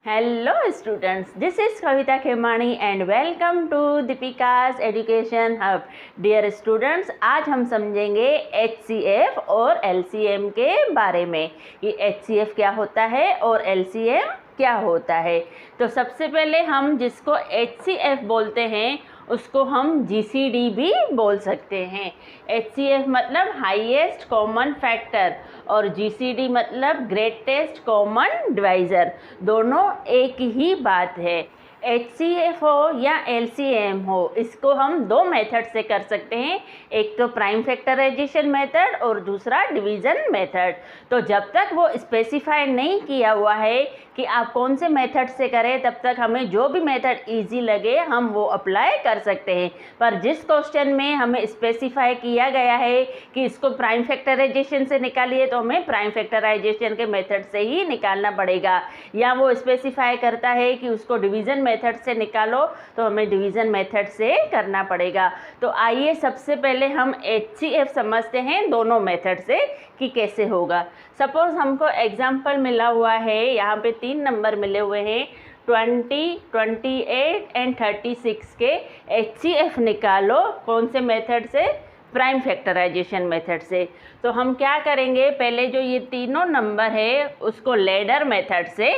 Hello students, this is Kavita Khemani and welcome to Deepika's Education Hub. Dear students, आज हम समझेंगे HCF और LCM के बारे में कि HCF क्या होता है और LCM क्या होता है। तो सबसे पहले हम जिसको HCF बोलते हैं उसको हम GCD भी बोल सकते हैं। HCF मतलब हाईएस्ट कॉमन फैक्टर और GCD मतलब ग्रेटेस्ट कॉमन डिवाइज़र, दोनों एक ही बात है। HCF हो या LCM हो, इसको हम दो मेथड से कर सकते हैं, एक तो प्राइम फैक्टराइजेशन मेथड और दूसरा डिवीज़न मेथड। तो जब तक वो स्पेसिफाई नहीं किया हुआ है कि आप कौन से मेथड से करें, तब तक हमें जो भी मेथड इजी लगे हम वो अप्लाई कर सकते हैं। पर जिस क्वेश्चन में हमें स्पेसिफाई किया गया है कि इसको प्राइम फैक्टराइजेशन से निकालिए, तो हमें प्राइम फैक्टराइजेशन के मेथड से ही निकालना पड़ेगा, या वो स्पेसिफाई करता है कि उसको डिवीज़न मेथड से निकालो, तो हमें डिवीज़न मेथड से करना पड़ेगा। तो आइए सबसे पहले हम HCF समझते हैं दोनों मेथड से कि कैसे होगा। सपोज़ हमको एग्जाम्पल मिला हुआ है, यहाँ पे 3 नंबर मिले हुए हैं, 20, 28 एंड 36 के HCF निकालो। कौन से मेथड से? प्राइम फैक्टराइजेशन मेथड से। तो हम क्या करेंगे, पहले जो ये तीनों नंबर है उसको लैडर मेथड से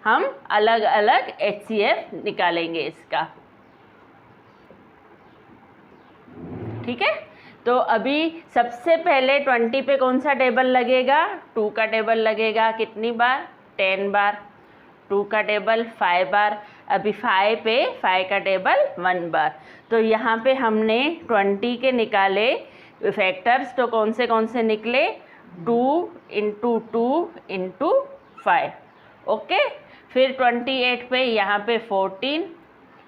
हम अलग अलग HCF निकालेंगे इसका, ठीक है। तो अभी सबसे पहले 20 पे कौन सा टेबल लगेगा? 2 का टेबल लगेगा। कितनी बार? 10 बार। 2 का टेबल 5 बार। अभी 5 पे 5 का टेबल 1 बार। तो यहाँ पे हमने 20 के निकाले फैक्टर्स, तो कौन से निकले? 2 × 2 × 5, ओके। फिर 28 पे यहाँ पे 14,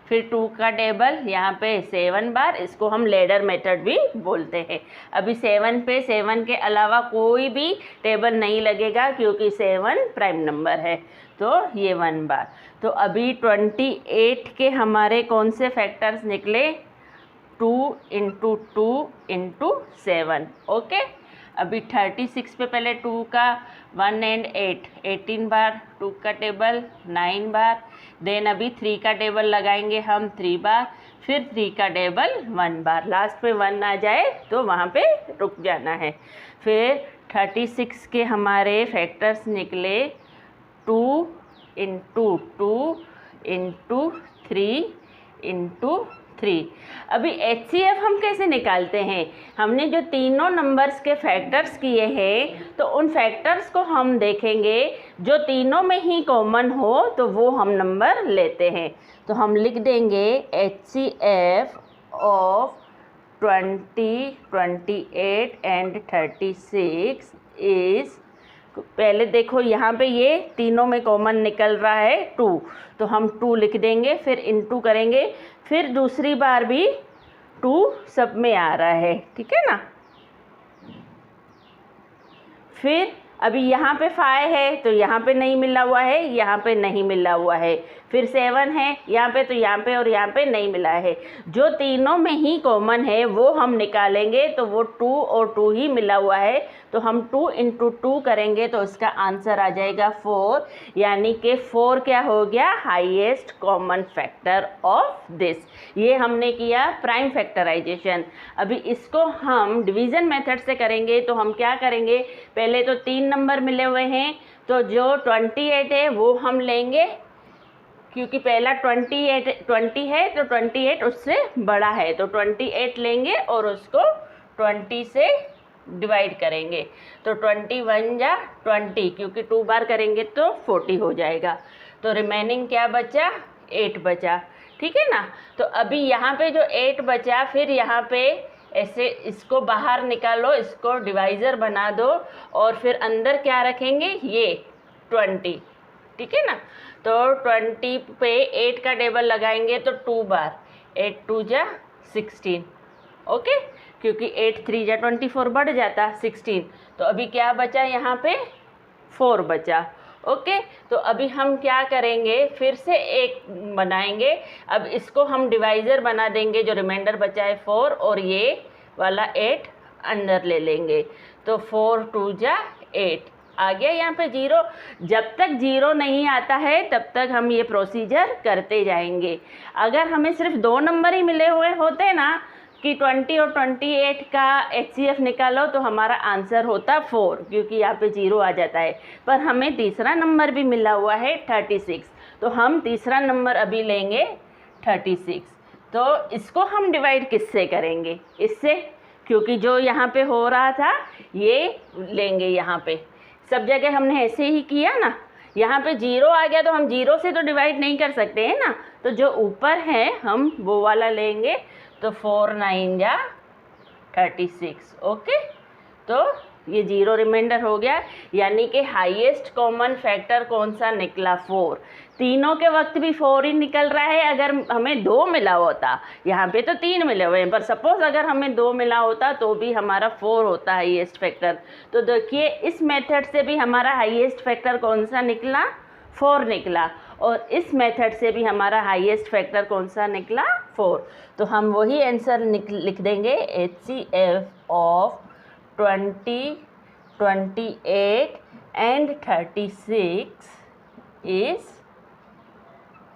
फिर 2 का टेबल यहाँ पे 7 बार, इसको हम लैडर मेथड भी बोलते हैं। अभी 7 पे 7 के अलावा कोई भी टेबल नहीं लगेगा क्योंकि 7 प्राइम नंबर है, तो ये 1 बार। तो अभी 28 के हमारे कौन से फैक्टर्स निकले? 2 × 2 × 7, ओके। अभी 36 पे पहले 2 का 1 एंड 8, 18 बार। 2 का टेबल 9 बार। देन अभी 3 का टेबल लगाएंगे हम 3 बार, फिर 3 का टेबल 1 बार। लास्ट पे 1 आ जाए तो वहाँ पे रुक जाना है। फिर 36 के हमारे फैक्टर्स निकले 2 × 2 × 3 × 3। अभी HCF हम कैसे निकालते हैं? हमने जो तीनों नंबर्स के फैक्टर्स किए हैं, तो उन फैक्टर्स को हम देखेंगे, जो तीनों में ही कॉमन हो तो वो हम नंबर लेते हैं। तो हम लिख देंगे HCF ऑफ 20, 28 एंड 36 इज़, पहले देखो यहाँ पे ये तीनों में कॉमन निकल रहा है 2, तो हम 2 लिख देंगे, फिर इनटू करेंगे, फिर दूसरी बार भी 2 सब में आ रहा है, ठीक है ना। फिर अभी यहाँ पे 5 है तो यहाँ पे नहीं मिला हुआ है, यहाँ पे नहीं मिला हुआ है। फिर 7 है यहाँ पे, तो यहाँ पे और यहाँ पे नहीं मिला है। जो तीनों में ही कॉमन है वो हम निकालेंगे, तो वो 2 और 2 ही मिला हुआ है, तो हम 2 × 2 करेंगे तो इसका आंसर आ जाएगा 4, यानी कि 4 क्या हो गया? Highest common factor of this. ये हमने किया प्राइम फैक्टराइजेशन। अभी इसको हम डिवीज़न मेथड से करेंगे, तो हम क्या करेंगे, पहले तो 3 नंबर मिले हुए हैं, तो जो 28 है वो हम लेंगे, क्योंकि पहला 20 है तो 28 उससे बड़ा है, तो 28 लेंगे और उसको 20 से डिवाइड करेंगे, तो 21 या 20, क्योंकि 2 बार करेंगे तो 40 हो जाएगा। तो रिमेनिंग क्या बचा? 8 बचा, ठीक है ना। तो अभी यहाँ पे जो 8 बचा, फिर यहाँ पे ऐसे इसको बाहर निकालो, इसको डिवाइज़र बना दो, और फिर अंदर क्या रखेंगे? ये 20, ठीक है ना। तो 20 पे 8 का टेबल लगाएंगे तो 2 बार, 8 2 जा 16, ओके, क्योंकि 8 3 जा 24 बढ़ जाता 16। तो अभी क्या बचा? यहाँ पे 4 बचा, ओके। तो अभी हम क्या करेंगे, फिर से एक बनाएंगे। अब इसको हम डिवाइज़र बना देंगे, जो रिमाइंडर बचा है 4, और ये वाला 8 अंदर ले लेंगे, तो 4 2 जा 8, आ गया यहाँ पे 0। जब तक 0 नहीं आता है तब तक हम ये प्रोसीजर करते जाएंगे। अगर हमें सिर्फ 2 नंबर ही मिले हुए होते ना कि 20 और 28 का HCF निकालो तो हमारा आंसर होता 4, क्योंकि यहाँ पे 0 आ जाता है। पर हमें तीसरा नंबर भी मिला हुआ है 36, तो हम तीसरा नंबर अभी लेंगे 36। तो इसको हम डिवाइड किससे करेंगे? इससे, क्योंकि जो यहाँ पे हो रहा था ये लेंगे। यहाँ पे सब जगह हमने ऐसे ही किया ना, यहाँ पे 0 आ गया तो हम 0 से तो डिवाइड नहीं कर सकते हैं ना, तो जो ऊपर है हम वो वाला लेंगे। तो 4 9 जा 36। ओके, तो ये 0 रिमाइंडर हो गया, यानी कि हाईएस्ट कॉमन फैक्टर कौन सा निकला? 4। तीनों के वक्त भी 4 ही निकल रहा है। अगर हमें 2 मिला होता, यहाँ पे तो 3 मिले हुए हैं, पर सपोज अगर हमें 2 मिला होता तो भी हमारा 4 होता हाईएस्ट फैक्टर। तो देखिए इस मेथड से भी हमारा हाईएस्ट फैक्टर कौन सा निकला? 4 निकला। और इस मेथड से भी हमारा हाईएस्ट फैक्टर कौन सा निकला? 4। तो हम वही आंसर लिख देंगे, HCF of 20, 28 and 36 is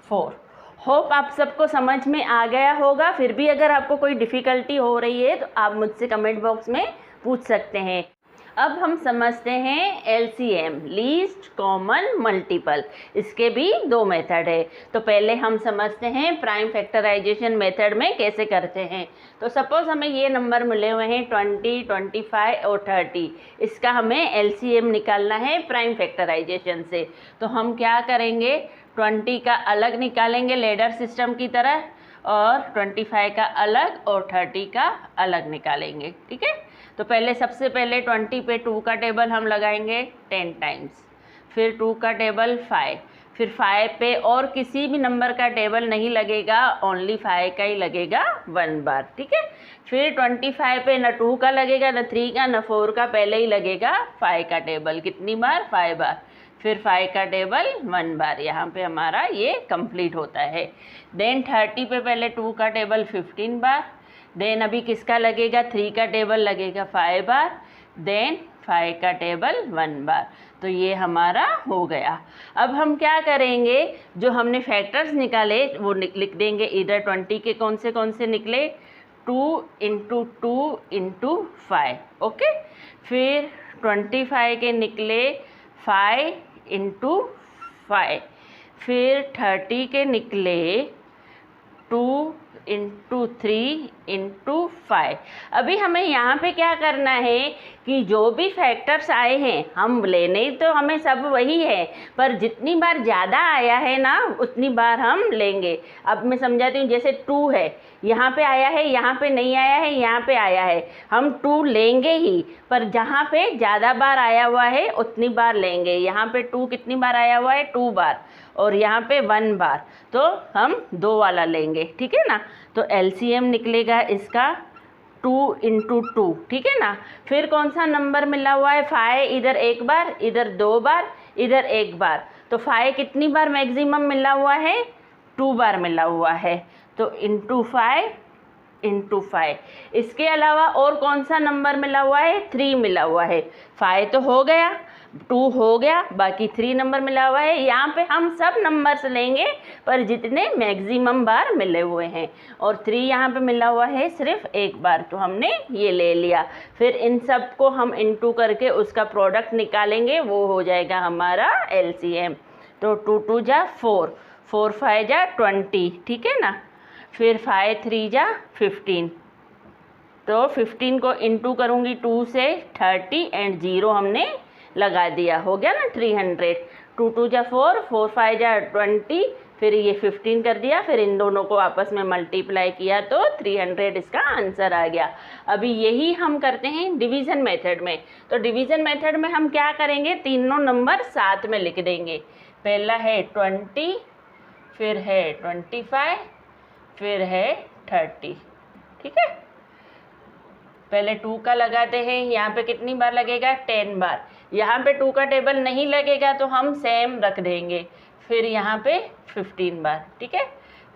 4। Hope आप सबको समझ में आ गया होगा। फिर भी अगर आपको कोई डिफ़िकल्टी हो रही है तो आप मुझसे कमेंट बॉक्स में पूछ सकते हैं। अब हम समझते हैं LCM, लीस्ट कॉमन मल्टीपल। इसके भी 2 मेथड है। तो पहले हम समझते हैं प्राइम फैक्टराइजेशन मेथड में कैसे करते हैं। तो सपोज हमें ये नंबर मिले हुए हैं 20, 25 और 30। इसका हमें LCM निकालना है प्राइम फैक्टराइजेशन से। तो हम क्या करेंगे, 20 का अलग निकालेंगे लेडर सिस्टम की तरह, और 25 का अलग और 30 का अलग निकालेंगे। ठीक है, तो पहले सबसे पहले 20 पे 2 का टेबल हम लगाएंगे 10 टाइम्स, फिर 2 का टेबल 5, फिर 5 पे और किसी भी नंबर का टेबल नहीं लगेगा, ओनली 5 का ही लगेगा 1 बार। ठीक है, फिर 25 पे न 2 का लगेगा, न 3 का, न 4 का, पहले ही लगेगा 5 का टेबल। कितनी बार? 5 बार। फिर 5 का टेबल 1 बार। यहाँ पे हमारा ये कंप्लीट होता है। देन 30 पे पहले 2 का टेबल 15 बार। देन अभी किसका लगेगा? 3 का टेबल लगेगा 5 बार। देन 5 का टेबल 1 बार। तो ये हमारा हो गया। अब हम क्या करेंगे, जो हमने फैक्टर्स निकाले वो लिख देंगे। इधर 20 के कौन से निकले? 2 × 2 × 5। ओके, फिर 25 के निकले 5 × 5, फिर 30 के निकले 2 × 3 × 5। अभी हमें यहाँ पे क्या करना है कि जो भी फैक्टर्स आए हैं हम लेने तो हमें सब वही है, पर जितनी बार ज़्यादा आया है ना उतनी बार हम लेंगे। अब मैं समझाती हूँ, जैसे 2 है, यहाँ पे आया है, यहाँ पे नहीं आया है, यहाँ पे आया है, हम 2 लेंगे ही, पर जहाँ पे ज़्यादा बार आया हुआ है उतनी बार लेंगे। यहाँ पे 2 कितनी बार आया हुआ है? 2 बार, और यहाँ पे 1 बार, तो हम 2 वाला लेंगे। ठीक है ना, तो LCM निकलेगा इसका 2 × 2। ठीक है ना, फिर कौन सा नंबर मिला हुआ है? 5 इधर 1 बार, इधर 2 बार, इधर 1 बार, तो 5 कितनी बार मैक्सिमम मिला हुआ है? 2 बार मिला हुआ है। तो × 5 × 5। इसके अलावा और कौन सा नंबर मिला हुआ है? 3 मिला हुआ है। 5 तो हो गया, 2 हो गया, बाकी 3 नंबर मिला हुआ है। यहाँ पे हम सब नंबर्स लेंगे पर जितने मैक्सिमम बार मिले हुए हैं, और 3 यहाँ पे मिला हुआ है सिर्फ 1 बार, तो हमने ये ले लिया। फिर इन सब को हम इनटू करके उसका प्रोडक्ट निकालेंगे, वो हो जाएगा हमारा LCM। तो 2 2 जा 4, 4 5 जा 20। ठीक है ना, फिर 5 3 जा 15, तो 15 को इनटू करूँगी 2 से 30 एंड 0 हमने लगा दिया, हो गया ना 300। 2 2 जा 4, 4 5 जा 20, फिर ये 15 कर दिया, फिर इन दोनों को आपस में मल्टीप्लाई किया तो 300 इसका आंसर आ गया। अभी यही हम करते हैं डिवीज़न मेथड में। तो डिवीज़न मेथड में हम क्या करेंगे, तीनों नंबर साथ में लिख देंगे। पहला है 20, फिर है 25, फिर है 30। ठीक है, पहले 2 का लगाते हैं। यहाँ पे कितनी बार लगेगा? 10 बार। यहाँ पे 2 का टेबल नहीं लगेगा तो हम सेम रख देंगे, फिर यहाँ पे 15 बार। ठीक है,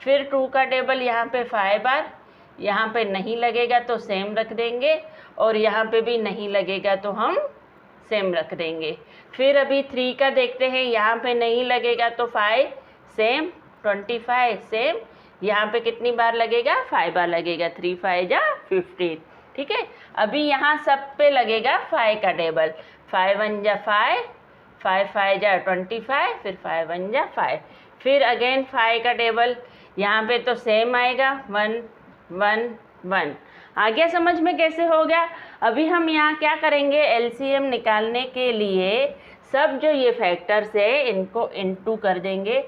फिर 2 का टेबल यहाँ पे 5 बार, यहाँ पे नहीं लगेगा तो सेम रख देंगे, और यहाँ पे भी नहीं लगेगा तो हम सेम रख देंगे। फिर अभी 3 का देखते हैं, यहाँ पे नहीं लगेगा तो 5 सेम, 25 सेम, यहाँ पे कितनी बार लगेगा, 5 बार लगेगा, 3 5 जा 15, ठीक है। अभी यहाँ सब पे लगेगा 5 का टेबल, 5 1 जा 5, 5 5 जा 25, फिर 5 1 जा 5, फिर अगेन 5 का टेबल, यहाँ पे तो सेम आएगा 1 1 1। आ गया समझ में कैसे हो गया। अभी हम यहाँ क्या करेंगे, एलसीएम निकालने के लिए सब जो ये फैक्टर्स है इनको इनटू कर देंगे,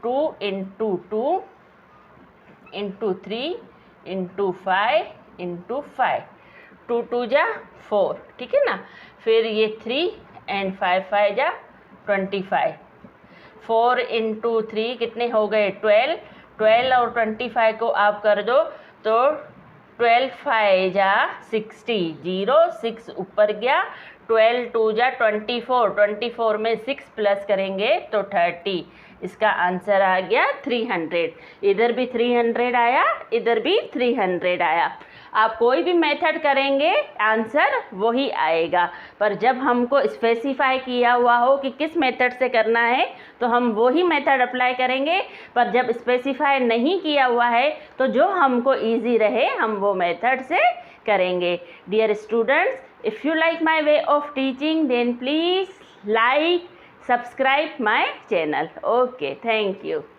2 इंटू 2 इंटू 3 इंटू 5 इंटू 5, 2 2 जा 4, ठीक है ना। फिर ये 3 एंड 5 5 जा 25, 4 इंटू 3 कितने हो गए 12, 12 और 25 को आप कर दो तो 12 5 जा 60, 0 6 ऊपर गया, 12 2 जा 24, 24 में 6 प्लस करेंगे तो 30, इसका आंसर आ गया 300। इधर भी 300 आया, इधर भी 300 आया। आप कोई भी मेथड करेंगे आंसर वही आएगा, पर जब हमको स्पेसिफाई किया हुआ हो कि किस मेथड से करना है तो हम वही मेथड अप्लाई करेंगे, पर जब स्पेसिफाई नहीं किया हुआ है तो जो हमको इजी रहे हम वो मेथड से करेंगे। Dear students, if you like my way of teaching then please like, subscribe my channel. Okay, thank you.